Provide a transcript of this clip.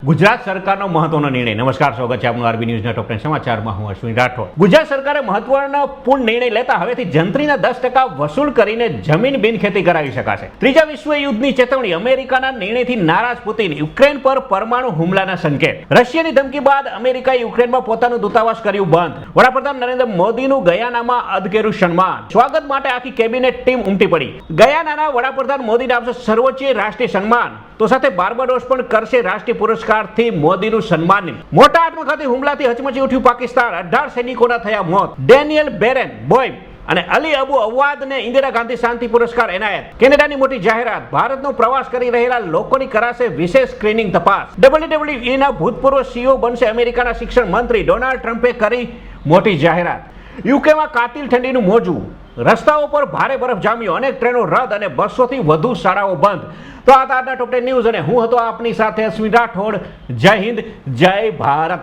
ગુજરાત સરકારનો મહત્વનો નિર્ણય. નમસ્કાર, સ્વાગત છે આપનું આરબી ન્યૂઝના ટોપ 10 સમાચારમાં. હું અશ્વિન રાઠોડ. ગુજરાત સરકારે મહત્વપૂર્ણ નિર્ણય લેતા હવેથી જંત્રીના 10% વસૂલ કરીને જમીન બિનખેતી કરાવી શકાશે. ત્રીજા વિશ્વ યુદ્ધની ચેતવણી. અમેરિકાના નિર્ણયથી નારાજ પુતિન. યુક્રેન પર પરમાણુ હુમલાના સંકેત. રશિયાની ધમકી બાદ અમેરિકાએ યુક્રેનમાં પોતાનું દૂતાવાસ કર્યું બંધ. વડાપ્રધાન નરેન્દ્ર મોદીનું ગયાનામાં અધકેરું સન્માન. સ્વાગત માટે આખી કેબિનેટ ટીમ ઉમટી પડી. ગયાનાના વડાપ્રધાન મોદીને આપશે સર્વોચ્ચ રાષ્ટ્રીય સન્માન. તો સાથે બાર્બાડોસ પણ કરશે રાષ્ટ્રીય પુરસ્કારથી મોદીનું સન્માન. મોટા આત્મઘાતી હુમલાથી હચમચી ઉઠ્યું પાકિસ્તાન. 18 સૈનિકોના થયા મોત. ડેનિયલ બેરેન બોય અને અલી અબુ અવાદને ઇન્દિરા ગાંધી શાંતિ પુરસ્કાર એનાયત. કેનેડાની મોટી જાહેરાત. ભારતનો પ્રવાસ કરી રહેલા લોકોની કરાશે વિશેષ સ્ક્રીનિંગ તપાસ. WWE ના ભૂતપૂર્વ CEO બનશે અમેરિકાના શિક્ષણ મંત્રી. ડોનાલ્ડ ટ્રમ્પે કરી મોટી જાહેરાત. યુકેમાં કાતિલ ઠંડીનું મોજું. રસ્તાઓ પર ભારે બરફ જામ્યો. અનેક ટ્રેનો રદ અને 200થી વધુ શાળાઓ બંધ. તો આ આજના ટોપ 10 ન્યૂઝ અને હું હતો આપની સાથે અશ્વિન રાઠોડ. જય હિન્દ, જય ભારત.